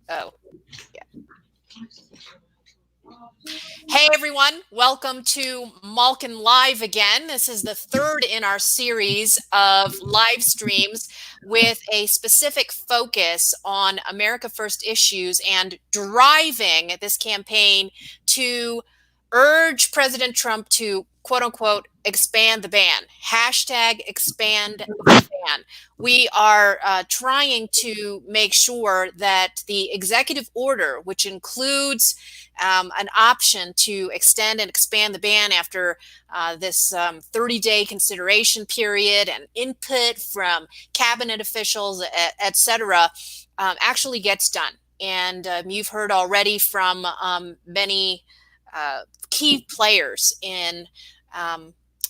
Oh, yeah. Hey everyone, welcome to Malkin Live again. This is the third in our series of live streams with a specific focus on America First issues and driving this campaign to urge President Trump to quote unquote expand the ban. Hashtag expand the ban. We are trying to make sure that the executive order, which includes an option to extend and expand the ban after this 30-day consideration period and input from cabinet officials, et cetera, actually gets done. And you've heard already from many key players in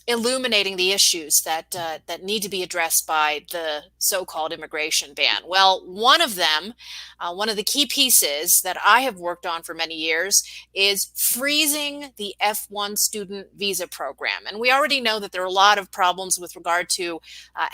illuminating the issues that need to be addressed by the so-called immigration ban. Well, one of them, one of the key pieces that I have worked on for many years is freezing the F1 student visa program. And we already know that there are a lot of problems with regard to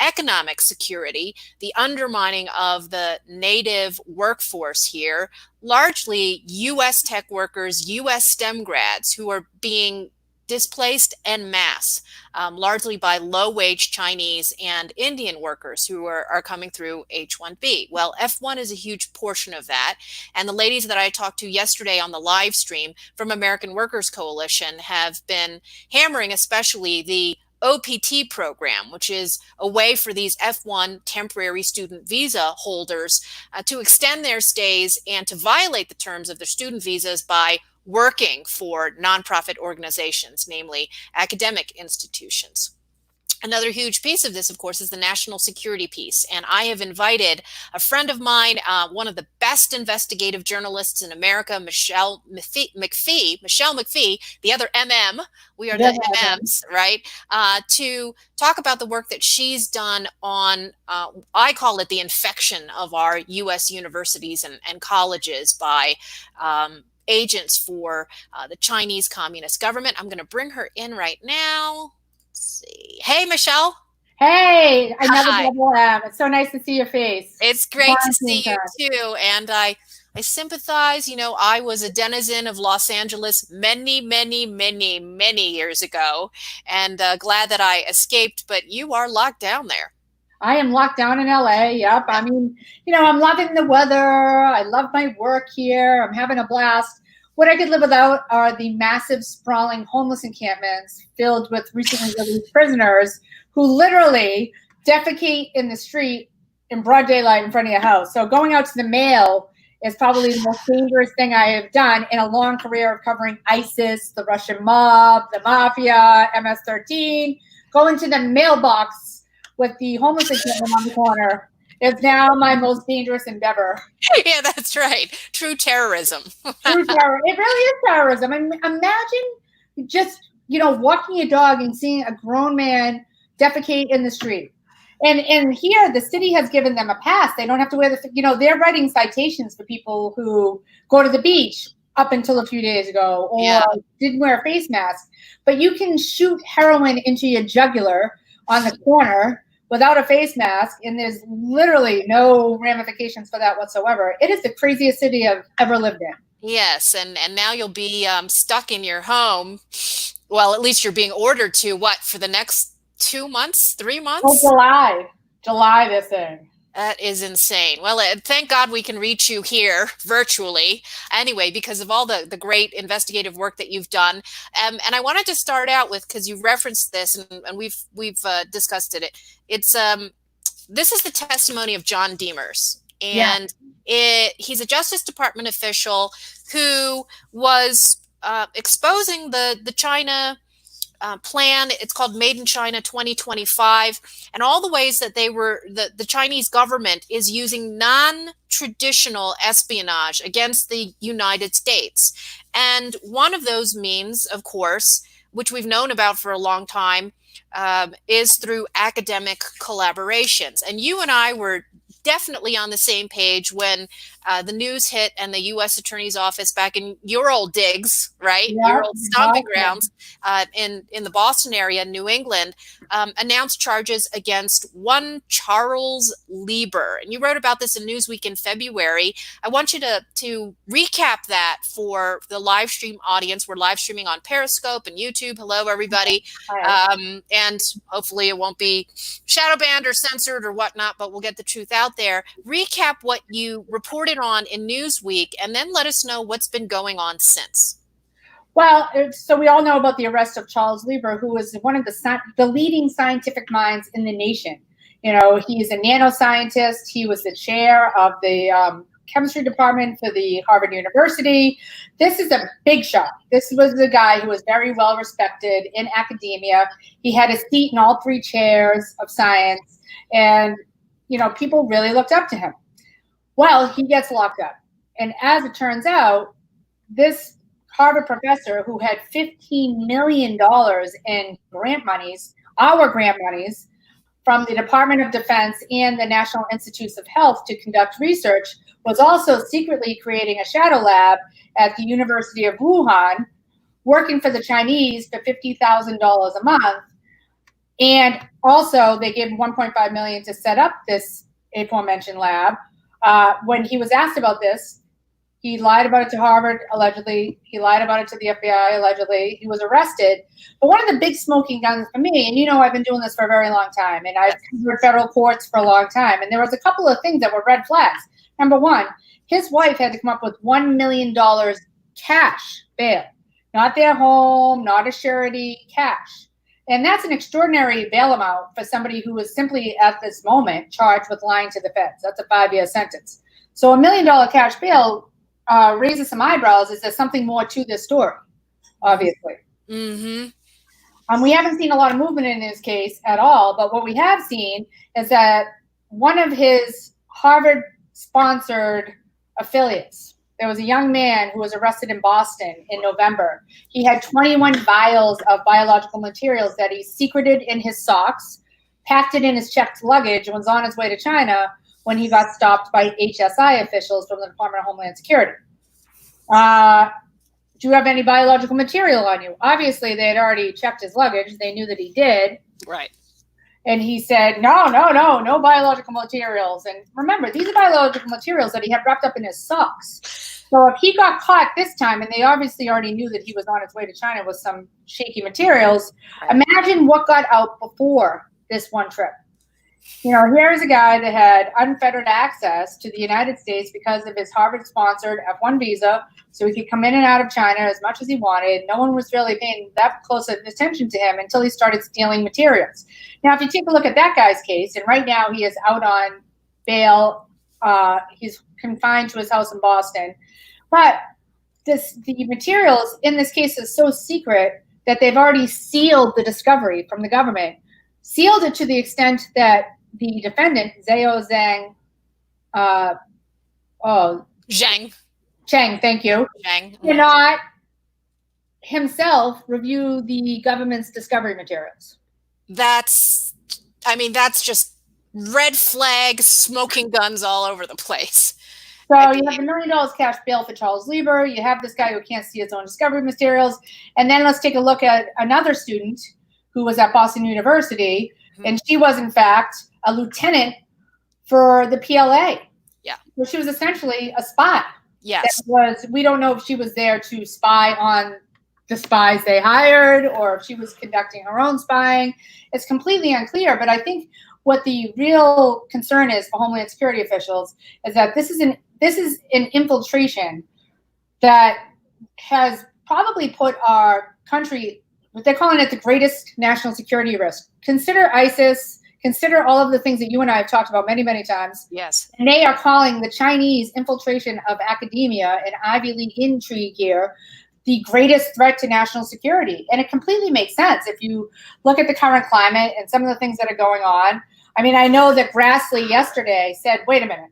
economic security, the undermining of the native workforce here, largely U.S. tech workers, U.S. STEM grads who are being displaced en masse, largely by low-wage Chinese and Indian workers who are coming through H-1B. Well, F1 is a huge portion of that. And the ladies that I talked to yesterday on the live stream from American Workers Coalition have been hammering especially the OPT program, which is a way for these F1 temporary student visa holders to extend their stays and to violate the terms of their student visas by working for nonprofit organizations, namely academic institutions. Another huge piece of this, of course, is the national security piece. And I have invited a friend of mine, one of the best investigative journalists in America, Michele McPhee, the other MM, we are the MMs, right? To talk about the work that she's done on, I call it the infection of our U.S. universities and colleges by agents for the Chinese Communist government. I'm going to bring her in right now. Let's see. Hey, Michele. Hey, another Hi. double M. It's so nice to see your face. It's great to see you too. And I sympathize. You know, I was a denizen of Los Angeles many, many, many, many years ago, and glad that I escaped. But you are locked down there. I am locked down in LA. Yep. I mean, I'm loving the weather. I love my work here. I'm having a blast. What I could live without are the massive, sprawling homeless encampments filled with recently released prisoners who literally defecate in the street in broad daylight in front of your house. So going out to the mail is probably the most dangerous thing I have done in a long career of covering ISIS, the Russian mob, the mafia, MS-13. Going to the mailbox with the homeless encampment on the corner is now my most dangerous endeavor. Yeah, that's right. True terrorism. True terror. It really is terrorism. I mean, imagine just, walking your dog and seeing a grown man defecate in the street. And here, the city has given them a pass. They don't have to wear they're writing citations for people who go to the beach up until a few days ago or didn't wear a face mask. But you can shoot heroin into your jugular on the corner without a face mask, and there's literally no ramifications for that whatsoever. It is the craziest city I've ever lived in. Yes, and now you'll be stuck in your home. Well, at least you're being ordered to, for the next 2 months, 3 months? Oh, July this thing. That is insane. Well, thank God we can reach you here virtually anyway, because of all the great investigative work that you've done. And I wanted to start out with, because you referenced this and we've discussed it. It's this is the testimony of John Demers, and he's a Justice Department official who was exposing the China plan. It's called Made in China 2025, and all the ways that the Chinese government is using non-traditional espionage against the United States. And one of those means, of course, which we've known about for a long time, is through academic collaborations. And you and I were definitely on the same page when the news hit and the U.S. Attorney's Office back in your old digs, right? Yeah, Your old stomping grounds in the Boston area, New England, announced charges against one Charles Lieber. And you wrote about this in Newsweek in February. I want you to recap that for the live stream audience. We're live streaming on Periscope and YouTube. Hello, everybody. And hopefully it won't be shadow banned or censored or whatnot, but we'll get the truth out there. Recap what you reported on in Newsweek, and then let us know what's been going on since. Well, so we all know about the arrest of Charles Lieber, who was one of the leading scientific minds in the nation. You know, he's a nanoscientist. He was the chair of the chemistry department for the Harvard University. This is a big shot. This was the guy who was very well respected in academia. He had a seat in all three chairs of science, and you know, people really looked up to him. Well, he gets locked up, and as it turns out, this Harvard professor who had $15 million in grant monies, our grant monies, from the Department of Defense and the National Institutes of Health to conduct research, was also secretly creating a shadow lab at the University of Wuhan, working for the Chinese for $50,000 a month. And also they gave him $1.5 million to set up this aforementioned lab. When he was asked about this, he lied about it to Harvard, allegedly. He lied about it to the FBI, allegedly. He was arrested. But one of the big smoking guns for me, and you know I've been doing this for a very long time, and I've covered federal courts for a long time, and there was a couple of things that were red flags. Number one, his wife had to come up with $1 million cash bail. Not their home, not a surety, cash. And that's an extraordinary bail amount for somebody who was simply at this moment charged with lying to the feds. That's a 5-year sentence. So $1 million cash bail raises some eyebrows. Is there something more to this story? Obviously. Mm-hmm. We haven't seen a lot of movement in his case at all, but what we have seen is that one of his Harvard-sponsored affiliates, there was a young man who was arrested in Boston in November. He had 21 vials of biological materials that he secreted in his socks, packed it in his checked luggage, and was on his way to China when he got stopped by HSI officials from the Department of Homeland Security. Do you have any biological material on you? Obviously, they had already checked his luggage. They knew that he did. Right. And he said, no biological materials. And remember, these are biological materials that he had wrapped up in his socks. So if he got caught this time, and they obviously already knew that he was on his way to China with some shaky materials, imagine what got out before this one trip. You know, here's a guy that had unfettered access to the United States because of his Harvard-sponsored F1 visa, so he could come in and out of China as much as he wanted. No one was really paying that close attention to him until he started stealing materials. Now, if you take a look at that guy's case, and right now he is out on bail. He's confined to his house in Boston. But the materials in this case is so secret that they've already sealed the discovery from the government. Sealed it to the extent that the defendant, Zhang, Cheng, thank you, cannot himself review the government's discovery materials. That's just red flag, smoking guns all over the place. So you have $1 million cash bail for Charles Lieber. You have this guy who can't see his own discovery materials. And then let's take a look at another student who was at Boston University, and she was, in fact, a lieutenant for the PLA. Yeah. So she was essentially a spy. Yes. We don't know if she was there to spy on the spies they hired or if she was conducting her own spying. It's completely unclear, but I think what the real concern is for Homeland Security officials is that this is an infiltration that has probably put our country, they're calling it the greatest national security risk. Consider ISIS, consider all of the things that you and I have talked about many, many times. Yes. And they are calling the Chinese infiltration of academia and Ivy League intrigue here the greatest threat to national security. And it completely makes sense if you look at the current climate and some of the things that are going on. I mean, I know that Grassley yesterday said, wait a minute,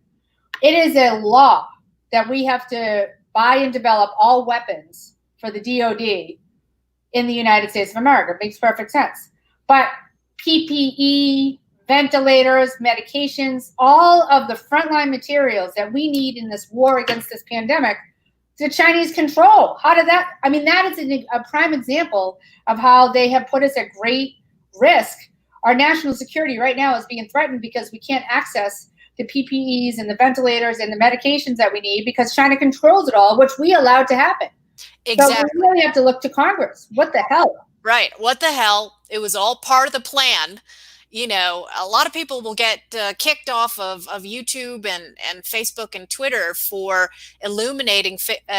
it is a law that we have to buy and develop all weapons for the DOD in the United States of America. It makes perfect sense. But PPE, ventilators, medications, all of the frontline materials that we need in this war against this pandemic, the Chinese control. How did that? I mean, that is a prime example of how they have put us at great risk. Our national security right now is being threatened because we can't access the PPEs and the ventilators and the medications that we need because China controls it all, which we allowed to happen. Exactly. So we really have to look to Congress. What the hell? Right. What the hell? It was all part of the plan. You know, a lot of people will get kicked off of YouTube and Facebook and Twitter for illuminating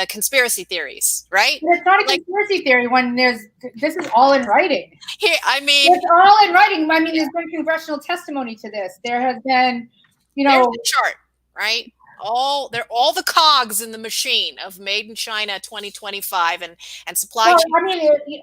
conspiracy theories, right? But it's not a conspiracy theory when this is all in writing. Here, I mean, it's all in writing. I mean, there's been congressional testimony to this. There has been, there's the chart, right? All the cogs in the machine of Made in China 2025 and supply chain. I mean,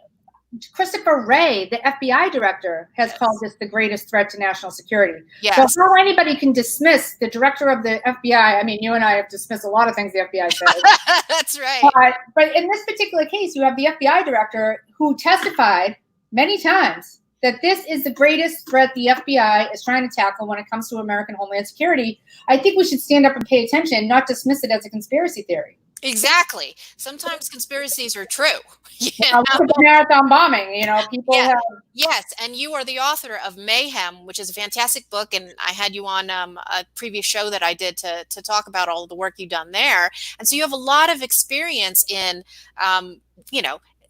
Christopher Wray, the FBI director, has called this the greatest threat to national security. Yes. So how anybody can dismiss the director of the FBI, I mean, you and I have dismissed a lot of things the FBI says. That's right. But in this particular case, you have the FBI director who testified many times that this is the greatest threat the FBI is trying to tackle when it comes to American homeland security. I think we should stand up and pay attention, not dismiss it as a conspiracy theory. Exactly. Sometimes conspiracies are true. Look at the marathon bombing, people have... Yes, and you are the author of Mayhem, which is a fantastic book, and I had you on a previous show that I did to talk about all of the work you've done there. And so you have a lot of experience in,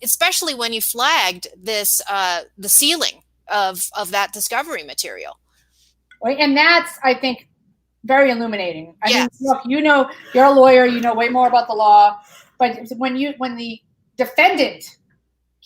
especially when you flagged this, the sealing of that discovery material. And that's, I think, very illuminating. I mean, look, you're a lawyer, you know way more about the law, but when the defendant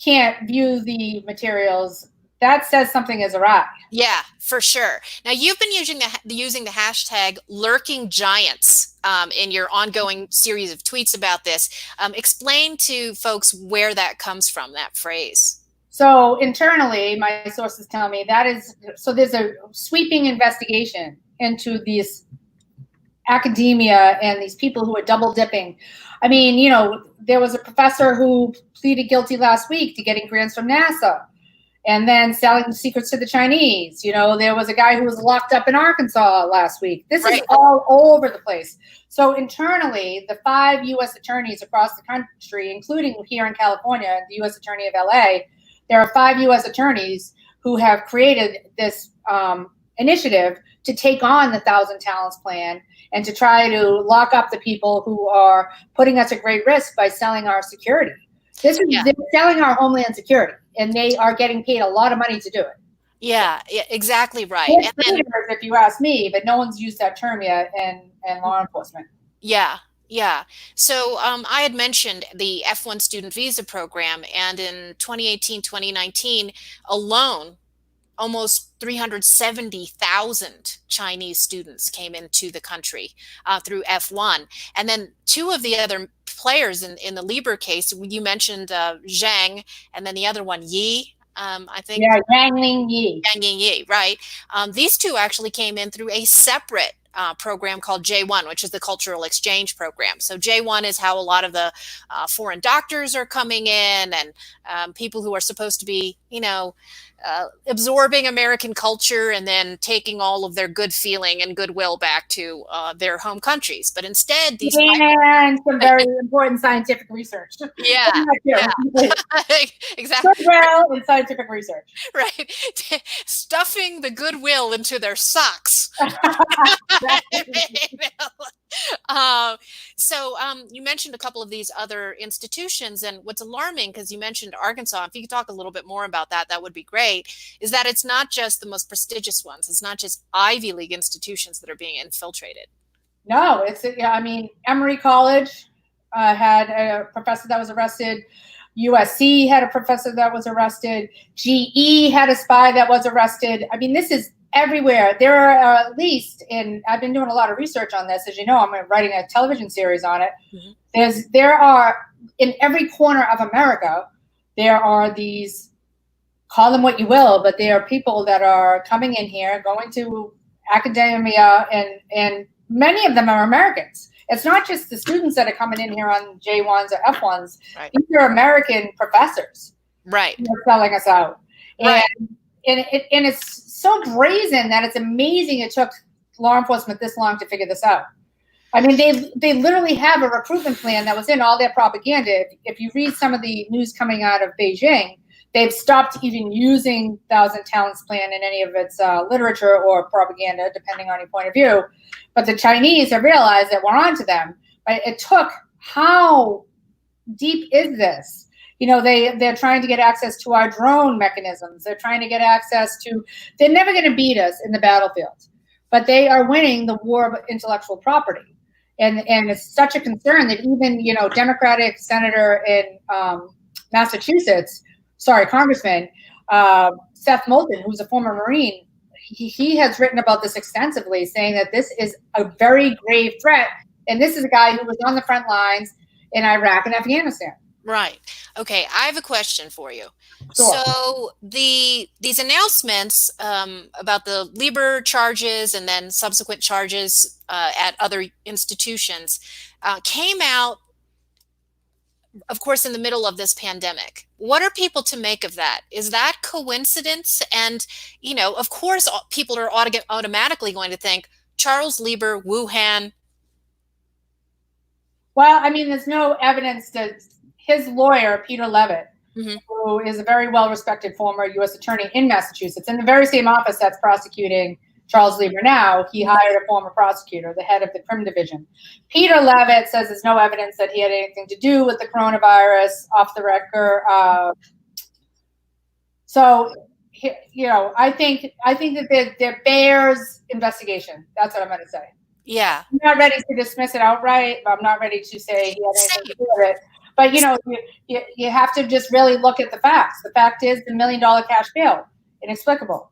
can't view the materials, that says something is awry. Yeah, for sure. Now, you've been using the hashtag lurking giants in your ongoing series of tweets about this. Explain to folks where that comes from, that phrase. So internally, my sources tell me there's a sweeping investigation into these academia and these people who are double dipping. I mean, there was a professor who pleaded guilty last week to getting grants from NASA and then selling secrets to the Chinese. There was a guy who was locked up in Arkansas last week. This is all over the place. So internally, the 5 U.S. attorneys across the country, including here in California, the U.S. Attorney of L.A., there are 5 U.S. attorneys who have created this initiative to take on the 1,000 Talents Plan and to try to lock up the people who are putting us at great risk by selling our security. They're selling our homeland security, and they are getting paid a lot of money to do it. Yeah, exactly right. And then, if you ask me, but no one's used that term yet in law enforcement. Yeah. Yeah. So I had mentioned the F1 student visa program, and in 2018, 2019 alone, almost 370,000 Chinese students came into the country through F1. And then 2 of the other players in the Lieber case, you mentioned Zhang, and then the other one, Yi, I think. Yeah, Yang Yi. Yang Yi, right. These 2 actually came in through a separate program called J1, which is the cultural exchange program. So J1 is how a lot of the foreign doctors are coming in, and people who are supposed to be, absorbing American culture and then taking all of their good feeling and goodwill back to their home countries. But instead, these and some very important scientific research. Yeah. Exactly. Goodwill and scientific research. Right. Stuffing the goodwill into their socks. So you mentioned a couple of these other institutions, and what's alarming, because you mentioned Arkansas, if you could talk a little bit more about that, that would be great, is that it's not just the most prestigious ones. It's not just Ivy League institutions that are being infiltrated. No, Emory College had a professor that was arrested. USC had a professor that was arrested. GE had a spy that was arrested. I mean, this is everywhere. There are at least, and I've been doing a lot of research on this, as you know, I'm writing a television series on it. Mm-hmm. There are, in every corner of America, there are these, call them what you will, but there are people that are coming in here, going to academia, and many of them are Americans. It's not just the students that are coming in here on J1s or F1s. Right. These are American professors. Right. Who are selling us out. Right. And and it's so brazen that it's amazing it took law enforcement this long to figure this out. I mean, they literally have a recruitment plan that was in all their propaganda. If you read some of the news coming out of Beijing, they've stopped even using Thousand Talents Plan in any of its literature or propaganda, depending on your point of view. But the Chinese have realized that we're onto them. But it took, how deep is this? You know, they're trying to get access to our drone mechanisms. They're trying to get access to, they're never going to beat us in the battlefield, but they are winning the war of intellectual property. And it's such a concern that even, you know, Democratic senator in Massachusetts, Congressman Seth Moulton, who's a former Marine, he has written about this extensively, saying that this is a very grave threat. And this is a guy who was on the front lines in Iraq and Afghanistan. Right. Okay. I have a question for you. Sure. So these announcements about the Lieber charges and then subsequent charges at other institutions came out, of course, in the middle of this pandemic. What are people to make of that? Is that coincidence? And, you know, of course, people are automatically going to think Charles Lieber, Wuhan. Well, I mean, there's no evidence that his lawyer, Peter Levitt, who is a very well-respected former U.S. attorney in Massachusetts, in the very same office that's prosecuting Charles Lieber now, he hired a former prosecutor, the head of the Crim Division. Peter Levitt says there's no evidence that he had anything to do with the coronavirus, off the record. So, you know, I think that there bears investigation. That's what I'm going to say. Yeah. I'm not ready to dismiss it outright, but I'm not ready to say he had anything to do with it. But, you know, you have to just really look at the facts. The fact is the $1 million cash bail, inexplicable.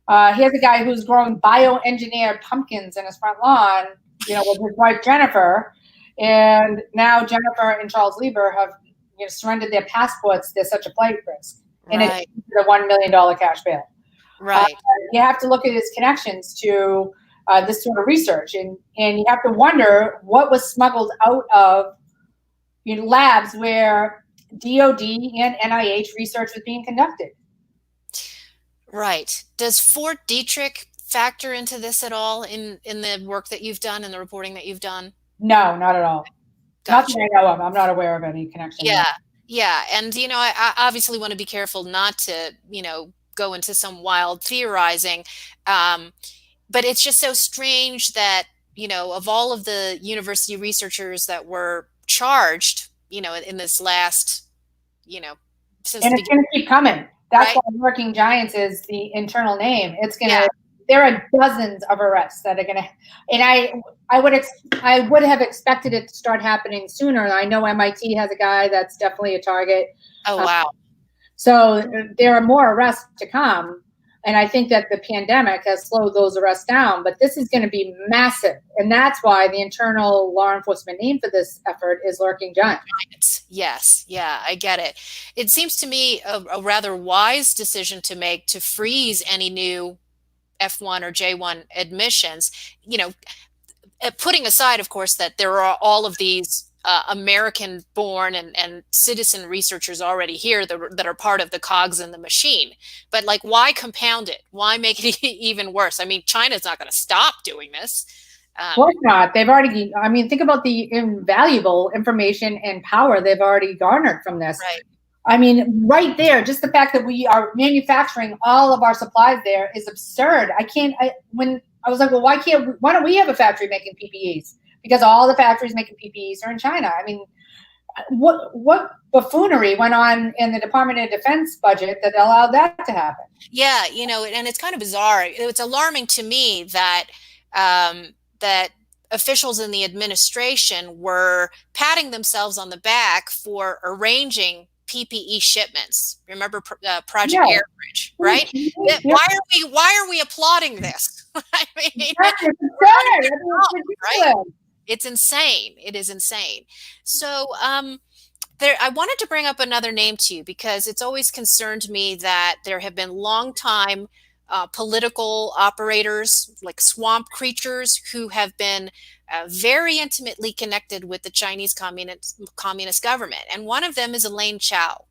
Here's a guy who's growing bioengineered pumpkins in his front lawn, you know, with his wife Jennifer. And now Jennifer and Charles Lieber have, you know, surrendered their passports. They're such a flight risk. And it's the $1 million cash bail. Right. You have to look at his connections to this sort of research. And you have to wonder what was smuggled out of, you know, labs where DOD and NIH research was being conducted. Right. Does Fort Detrick factor into this at all in the work that you've done and the reporting that you've done? No, not at all. Gotcha. Nothing I know of. I'm not aware of any connection. Yeah. Yeah. And, you know, I obviously want to be careful not to, you know, go into some wild theorizing. But it's just so strange that, you know, of all of the university researchers that were charged, you know, in this last, you know, since and it's going to keep coming. That's why Working Giants is the internal name. It's going to, there are dozens of arrests that are going to, and I would have expected it to start happening sooner. I know MIT has a guy that's definitely a target. Oh, wow. So there are more arrests to come. And I think that the pandemic has slowed those arrests down, but this is going to be massive. And that's why the internal law enforcement name for this effort is Lurking Giants. Yes. Yeah, I get it. It seems to me a rather wise decision to make to freeze any new F1 or J1 admissions, you know, putting aside, of course, that there are all of these American-born and citizen researchers already here that are part of the cogs in the machine. But, like, why compound it? Why make it even worse? I mean, China's not going to stop doing this. Of course not. They've already, I mean, think about the invaluable information and power they've already garnered from this. Right. I mean, right there, just the fact that we are manufacturing all of our supplies there is absurd. When I was like, well, why don't we have a factory making PPEs? Because all the factories making PPEs are in China. I mean, what buffoonery went on in the Department of Defense budget that allowed that to happen? Yeah, you know, and it's kind of bizarre. It's alarming to me that that officials in the administration were patting themselves on the back for arranging PPE shipments. Remember Project Airbridge, right? Yeah. Why are we applauding this? I mean, right? It's insane. It is insane. So I wanted to bring up another name to you because it's always concerned me that there have been long time political operators, like swamp creatures, who have been very intimately connected with the Chinese communist government. And one of them is Elaine Chao.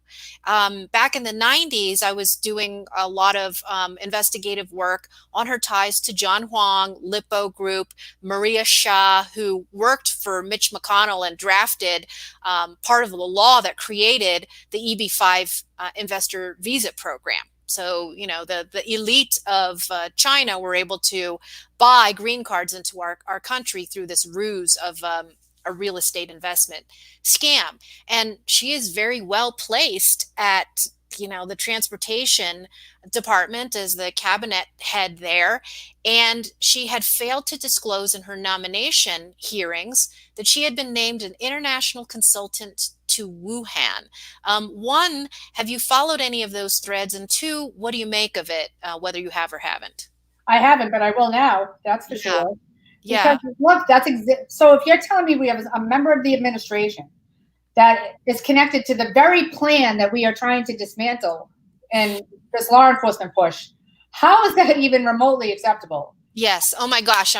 Back in the 90s, I was doing a lot of investigative work on her ties to John Huang, Lippo Group, Maria Shah, who worked for Mitch McConnell and drafted part of the law that created the EB-5 investor visa program. So, you know, the elite of China were able to buy green cards into our country through this ruse of a real estate investment scam. And she is very well placed at, you know, the transportation department as the cabinet head there. And she had failed to disclose in her nomination hearings that she had been named an international consultant to Wuhan. One, have you followed any of those threads? And two, what do you make of it, whether you have or haven't? I haven't, but I will now. That's for Yeah. sure. Yeah. Because look, so if you're telling me we have a member of the administration that is connected to the very plan that we are trying to dismantle and this law enforcement push, how is that even remotely acceptable? Yes. Oh my gosh.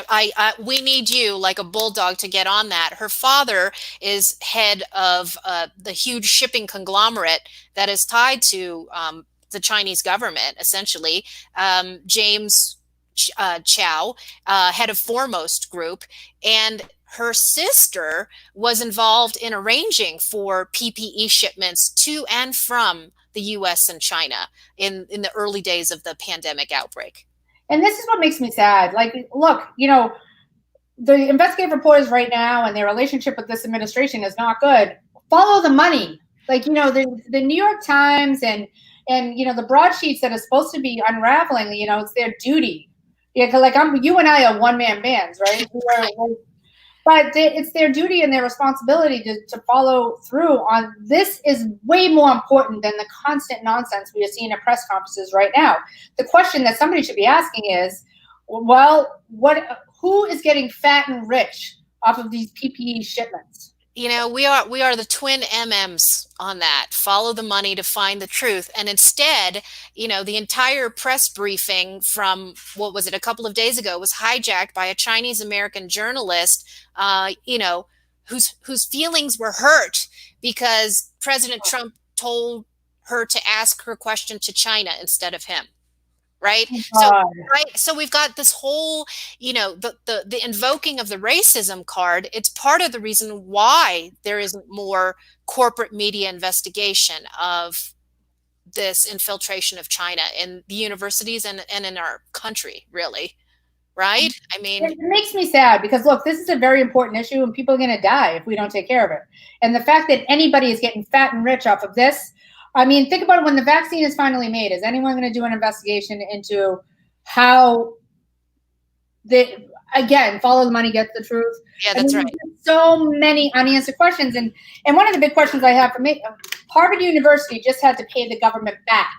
We need you like a bulldog to get on that. Her father is head of the huge shipping conglomerate that is tied to the Chinese government, essentially. James Chow, head of Foremost Group, and her sister was involved in arranging for PPE shipments to and from the US and China in the early days of the pandemic outbreak. And this is what makes me sad. Like, look, you know, the investigative reporters right now and their relationship with this administration is not good. Follow the money. Like, you know, the New York Times and you know, the broadsheets that are supposed to be unraveling, you know, it's their duty. Yeah, like you and I are one-man bands, right? But it's their duty and their responsibility to follow through on this. Is way more important than the constant nonsense we are seeing at press conferences right now. The question that somebody should be asking is, well, who is getting fat and rich off of these PPE shipments? You know, we are the twin MMs on that. Follow the money to find the truth. And instead, you know, the entire press briefing from, what was it, a couple of days ago was hijacked by a Chinese American journalist, you know, whose feelings were hurt because President Trump told her to ask her question to China instead of him. Right. So, right. So we've got this whole, you know, the invoking of the racism card. It's part of the reason why there isn't more corporate media investigation of this infiltration of China in the universities and in our country, really. Right. I mean, it makes me sad because look, this is a very important issue and people are going to die if we don't take care of it. And the fact that anybody is getting fat and rich off of this, I mean, think about it. When the vaccine is finally made, is anyone going to do an investigation into how again, follow the money, get the truth? Yeah, that's right. So many unanswered questions. And one of the big questions I have for me, Harvard University just had to pay the government back.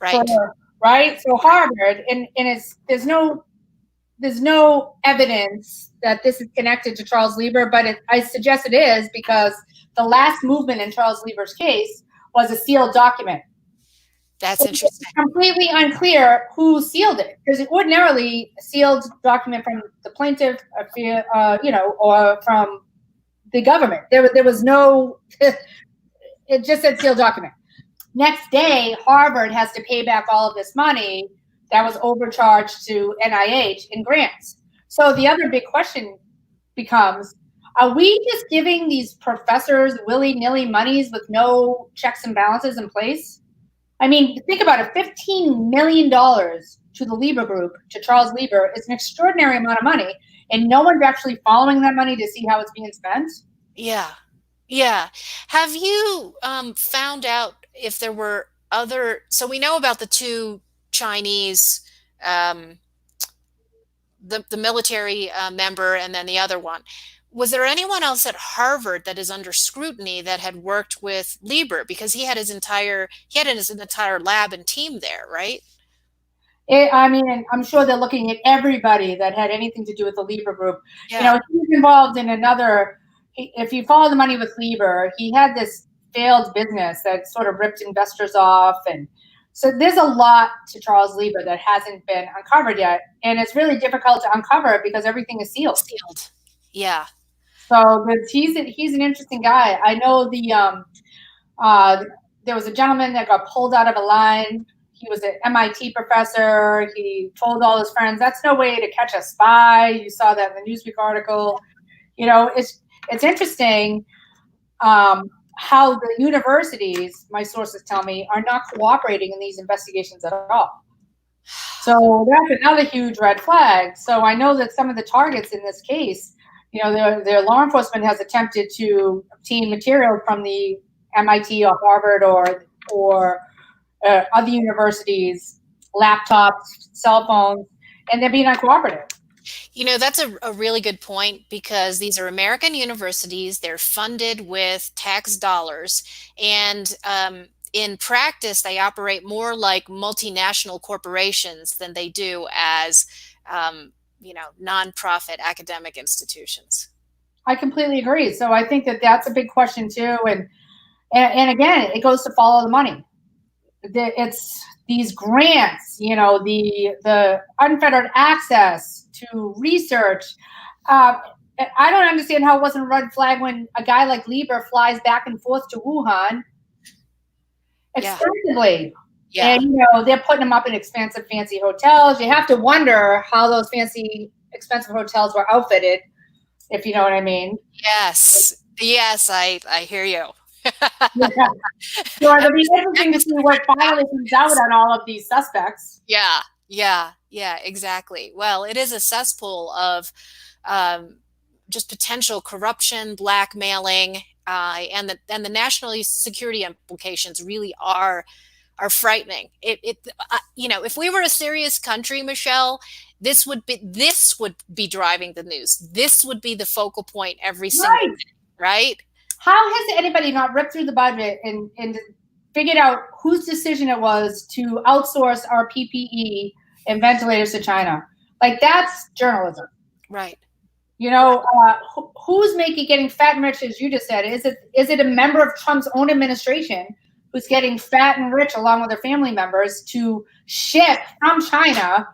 Right. Right. So Harvard, and there's no evidence that this is connected to Charles Lieber, but I suggest it is because the last movement in Charles Lieber's case was a sealed document. That's interesting. It's completely unclear who sealed it, because ordinarily a sealed document from the plaintiff, you know, or from the government. There was no. It just said sealed document. Next day, Harvard has to pay back all of this money that was overcharged to NIH in grants. So the other big question becomes, are we just giving these professors willy-nilly monies with no checks and balances in place? I mean, think about it. $15 million to the Lieber Group, to Charles Lieber, is an extraordinary amount of money, and no one's actually following that money to see how it's being spent. Yeah. Yeah. Have you found out if there were other, so we know about the two Chinese, the military member and then the other one. Was there anyone else at Harvard that is under scrutiny that had worked with Lieber? Because he had his entire lab and team there, right? I mean, I'm sure they're looking at everybody that had anything to do with the Lieber Group. Yeah. You know, he was involved in another. If you follow the money with Lieber, he had this failed business that sort of ripped investors off, and so there's a lot to Charles Lieber that hasn't been uncovered yet, and it's really difficult to uncover it because everything is sealed. Sealed. Yeah. So he's an interesting guy. I know there was a gentleman that got pulled out of a line. He was an MIT professor. He told all his friends, "That's no way to catch a spy." You saw that in the Newsweek article. It's interesting how the universities, my sources tell me, are not cooperating in these investigations at all. So that's another huge red flag. So I know that some of the targets in this case, their law enforcement has attempted to obtain material from the MIT or Harvard or other universities, laptops, cell phones, and they're being uncooperative. That's a really good point, because these are American universities. They're funded with tax dollars. And in practice, they operate more like multinational corporations than they do as, nonprofit academic institutions. I completely agree. So I think that that's a big question too. And again, it goes to follow the money. It's these grants, the unfettered access to research. I don't understand how it wasn't a red flag when a guy like Lieber flies back and forth to Wuhan extensively. Yeah. And, they're putting them up in expensive, fancy hotels. You have to wonder how those fancy, expensive hotels were outfitted, if you know what I mean. Yes. Yes, I hear you. Yeah. So it'll be interesting to see what finally comes out on all of these suspects. Yeah, exactly. Well, it is a cesspool of just potential corruption, blackmailing, and the national security implications really are frightening. If we were a serious country, Michele, this would be driving the news. This would be the focal point every single day, right? How has anybody not ripped through the budget and figured out whose decision it was to outsource our PPE and ventilators to China? Like, that's journalism. Right. Who's getting fat and rich, as you just said? Is it a member of Trump's own administration who's getting fat and rich along with their family members to ship from China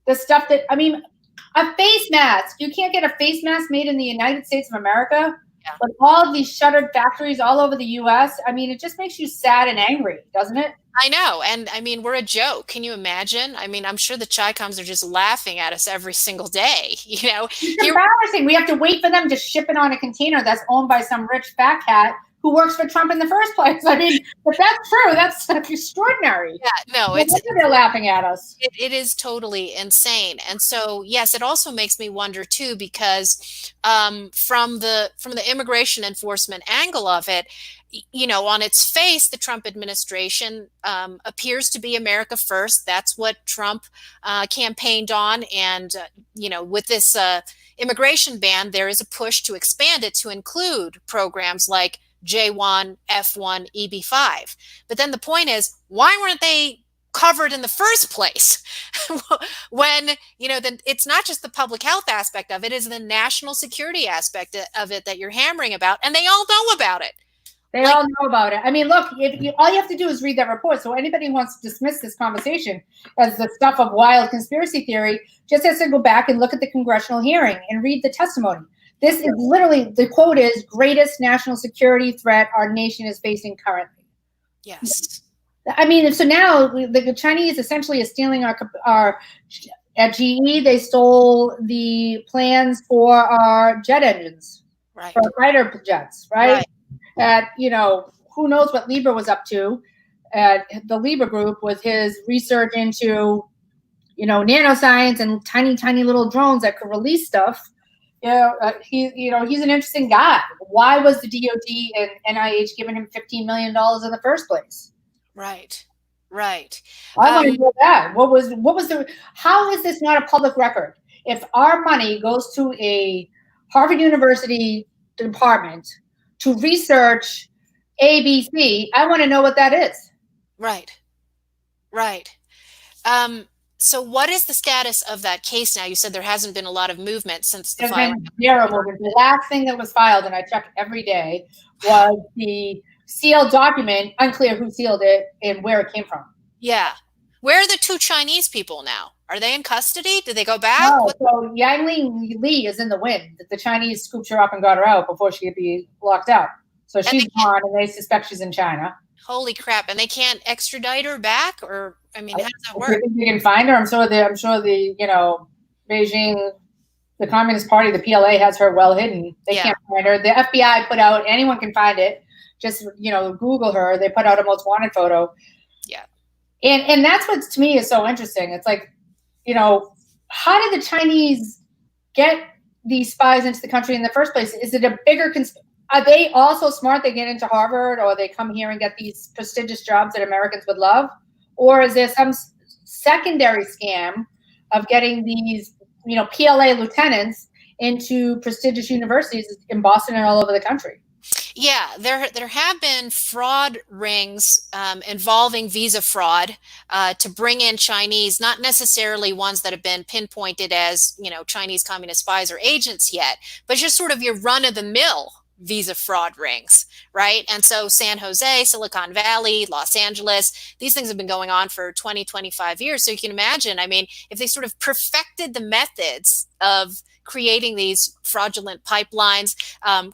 the stuff that, a face mask? You can't get a face mask made in the United States of America. Yeah. But all of these shuttered factories all over the U.S., it just makes you sad and angry, doesn't it? I know. And we're a joke. Can you imagine? I'm sure the Chi-Coms are just laughing at us every single day. It's embarrassing. We have to wait for them to ship it on a container that's owned by some rich fat cat who works for Trump in the first place. If that's true, that's extraordinary. Yeah, no, they're laughing at us. It is totally insane. And so, yes, it also makes me wonder too, because from the immigration enforcement angle of it, on its face, the Trump administration appears to be America first. That's what Trump campaigned on. And, with this immigration ban, there is a push to expand it to include programs like J1, F1, EB5. But then the point is, why weren't they covered in the first place? When, then it's not just the public health aspect of it, is the national security aspect of it that you're hammering about, and they all know about it. They all know about it. Look, all you have to do is read that report. So anybody who wants to dismiss this conversation as the stuff of wild conspiracy theory just has to go back and look at the congressional hearing and read the testimony. This is literally, the quote is, greatest national security threat our nation is facing currently. Yes. So now the Chinese essentially is stealing our at GE, they stole the plans for our jet engines, right, for fighter jets, right? Who knows what Lieber was up to at the Lieber Group with his research into, nanoscience and tiny little drones that could release stuff. He's an interesting guy. Why was the DOD and NIH giving him $15 million in the first place? Right. I want to know that. What was how is this not a public record? If our money goes to a Harvard University department to research ABC, I want to know what that is. Right. So what is the status of that case now? You said there hasn't been a lot of movement since the filing. Zero movement. The last thing that was filed, and I check every day, was the sealed document. Unclear who sealed it and where it came from. Yeah. Where are the two Chinese people now? Are they in custody? Did they go back? No, so Yang Li is in the wind. The Chinese scooped her up and got her out before she could be locked out. So she's gone, and they suspect she's in China. Holy crap! And they can't extradite her back, or I mean, how does that work? I think they can find her. I'm sure the Beijing, the Communist Party, the PLA has her well hidden. They can't find her. The FBI put out, anyone can find it. Just Google her. They put out a most wanted photo. Yeah. And that's what to me is so interesting. It's like, how did the Chinese get these spies into the country in the first place? Is it a bigger are they also smart? They get into Harvard, or they come here and get these prestigious jobs that Americans would love? Or is there some secondary scam of getting these, PLA lieutenants into prestigious universities in Boston and all over the country? Yeah, there have been fraud rings involving visa fraud to bring in Chinese, not necessarily ones that have been pinpointed as, Chinese communist spies or agents yet, but just sort of your run-of-the-mill visa fraud rings, right? And so San Jose, Silicon Valley, Los Angeles, these things have been going on for 20, 25 years. So you can imagine, I mean, if they sort of perfected the methods of creating these fraudulent pipelines,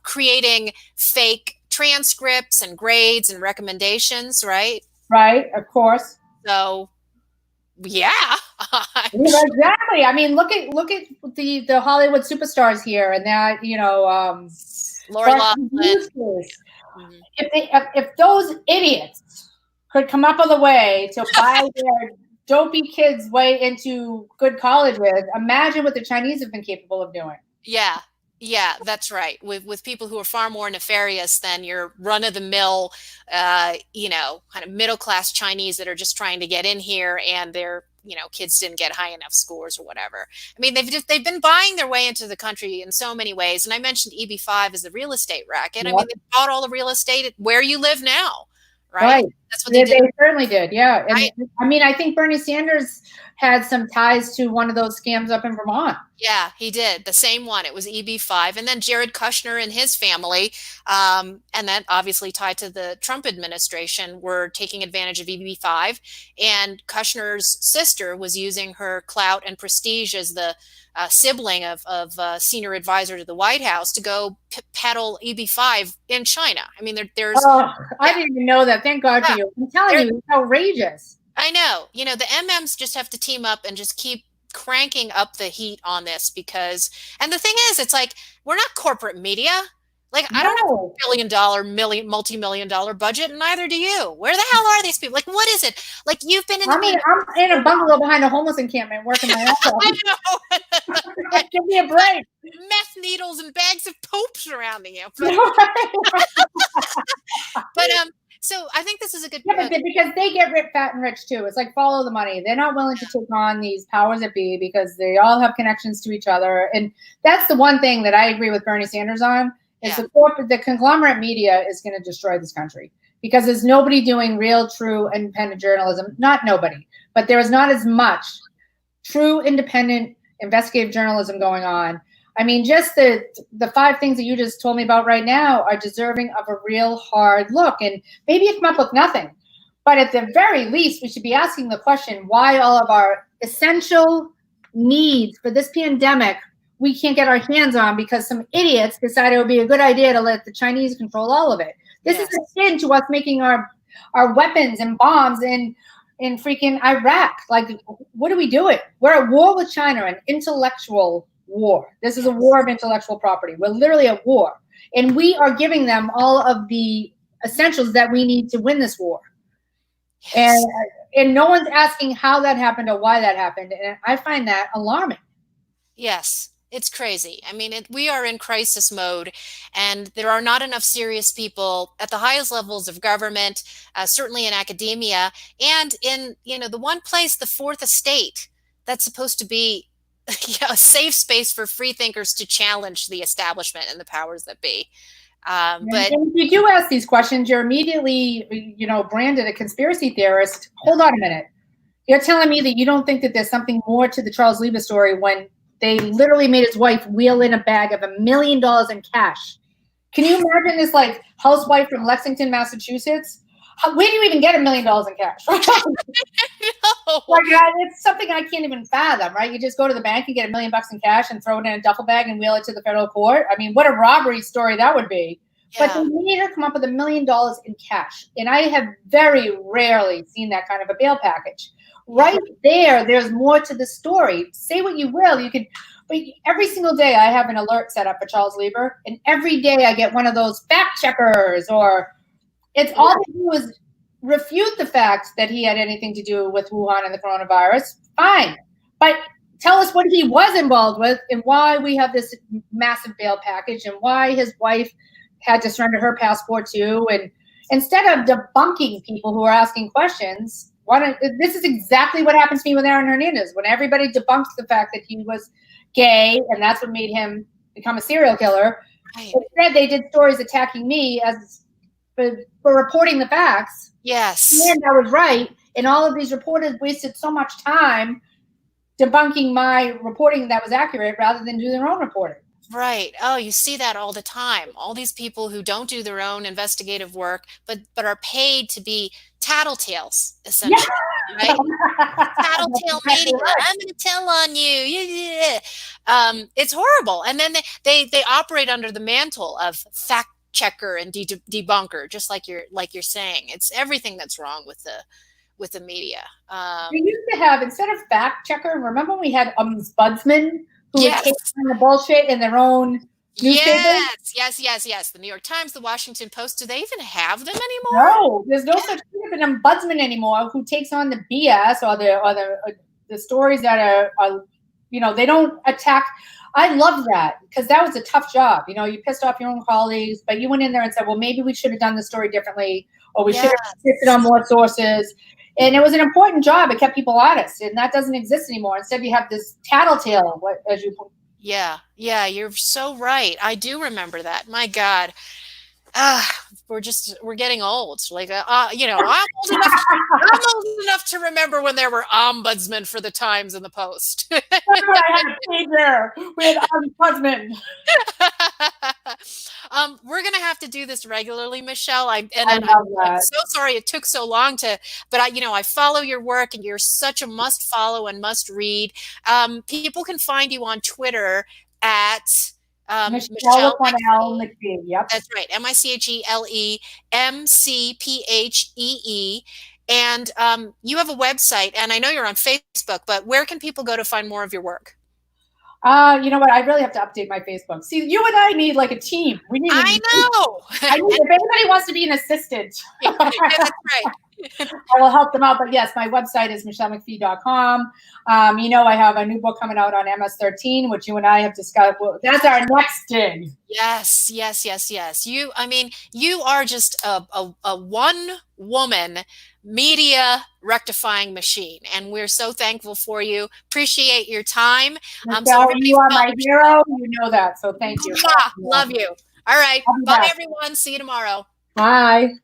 creating fake transcripts and grades and recommendations, right? Right, of course. So, yeah. Exactly. I mean, look at the Hollywood superstars here, and that Lori Loughlin. Mm-hmm. If those idiots could come up with a way to buy their dopey kids' way into good colleges, imagine what the Chinese have been capable of doing. Yeah, that's right. With people who are far more nefarious than your run-of-the-mill, kind of middle-class Chinese that are just trying to get in here, and their kids didn't get high enough scores or whatever. I mean, they've been buying their way into the country in so many ways. And I mentioned EB5 as the real estate racket. Yep. I mean, they bought all the real estate where you live now, right? That's what they did. They certainly did, yeah. And right? I mean, I think Bernie Sanders had some ties to one of those scams up in Vermont. Yeah, he did. The same one. It was EB5. And then Jared Kushner and his family, and that obviously tied to the Trump administration, were taking advantage of EB5. And Kushner's sister was using her clout and prestige as the sibling of senior advisor to the White House to go peddle EB5 in China. I mean, there's... I didn't even know that. Thank God for you. I'm telling you, it's outrageous. I know. The MMs just have to team up and just keep cranking up the heat on this, because, and the thing is, it's like, we're not corporate media. Like, I don't have a multi-million dollar budget, and neither do you. Where the hell are these people? Like, what is it? Like, you've been in I'm in a bungalow behind a homeless encampment working my ass off. I know. Give me a break. Meth needles and bags of poop surrounding you. But so I think this is a good point. Because they get fat and rich too. It's like, follow the money. They're not willing to take on these powers that be, because they all have connections to each other. And that's the one thing that I agree with Bernie Sanders on, is the conglomerate media is going to destroy this country, because there's nobody doing real, true, independent journalism. Not nobody, but there is not as much true, independent, investigative journalism going on. I mean, just the 5 things that you just told me about right now are deserving of a real hard look. And maybe you come up with nothing, but at the very least, we should be asking the question, why all of our essential needs for this pandemic we can't get our hands on because some idiots decided it would be a good idea to let the Chinese control all of it. This is akin to us making our weapons and bombs in freaking Iraq. Like, what are we doing? We're at war with China, an intellectual war. This is a war of intellectual property. We're literally at war. And we are giving them all of the essentials that we need to win this war. Yes. And no one's asking how that happened or why that happened. And I find that alarming. Yes. It's crazy. I mean, we are in crisis mode, and there are not enough serious people at the highest levels of government, certainly in academia, and in, the one place, the fourth estate, that's supposed to be a safe space for free thinkers to challenge the establishment and the powers that be. But if you do ask these questions, you're immediately, branded a conspiracy theorist. Hold on a minute. You're telling me that you don't think that there's something more to the Charles Lieber story when they literally made his wife wheel in a bag of $1 million in cash. Can you imagine this, like, housewife from Lexington, Massachusetts? Where do you even get $1 million in cash? No. Like, it's something I can't even fathom, right? You just go to the bank and get $1 million in cash and throw it in a duffel bag and wheel it to the federal court. I mean, what a robbery story that would be. But they Yeah. made her come up with $1 million in cash. And I have very rarely seen that kind of a bail package. Yeah. Right there, there's more to the story. Say what you will, you can, but every single day I have an alert set up for Charles Lieber, and every day I get one of those fact checkers, or it's all they do is refute the fact that he had anything to do with Wuhan and the coronavirus. Fine. But tell us what he was involved with and why we have this massive bail package and why his wife had to surrender her passport too. And instead of debunking people who are asking questions, this is exactly what happens to me with Aaron Hernandez. When everybody debunks the fact that he was gay and that's what made him become a serial killer, Right. instead they did stories attacking me as for reporting the facts. Yes. And I was right. And all of these reporters wasted so much time debunking my reporting that was accurate rather than do their own reporting. Right. Oh, you see that all the time. All these people who don't do their own investigative work, but are paid to be tattletales, essentially, right? Tattletale media. I'm going to tell on you. Yeah. It's horrible. And then they operate under the mantle of fact checker and debunker, just like you're saying. It's everything that's wrong with the media. We used to have, instead of fact checker, remember when we had ombudsman who would take on the bullshit in their own newspaper? Yes. The New York Times, the Washington Post. Do they even have them anymore? No, there's no such thing as an ombudsman anymore who takes on the BS or the stories that are they don't attack. I love that because that was a tough job. You pissed off your own colleagues, but you went in there and said, well, maybe we should have done the story differently, or we should have shifted on more sources. And it was an important job. It kept people honest, and that doesn't exist anymore. Instead, you have this tattletale, as you put. Yeah, you're so right. I do remember that. My God. We're getting old. Like, I'm old enough to remember when there were ombudsmen for the Times and the Post. I had a pager with ombudsman. We're gonna have to do this regularly, Michele. I'm so sorry it took so long but I follow your work and you're such a must follow and must read. People can find you on Twitter at Michele McPhee. Yep. That's right. MicheleMcphee. And you have a website, and I know you're on Facebook, but where can people go to find more of your work? You know what? I really have to update my Facebook. See, you and I need like a team. We need. I know. If anybody wants to be an assistant, yeah, that's right. I will help them out. But yes, my website is michelemcphee.com. I have a new book coming out on MS-13, which you and I have discussed. Well, that's our next thing. Yes. You are just a one-woman media rectifying machine, and we're so thankful for you. Appreciate your time. So you are my hero. You know that. So thank you. Love you. All right. Bye, everyone. See you tomorrow. Bye.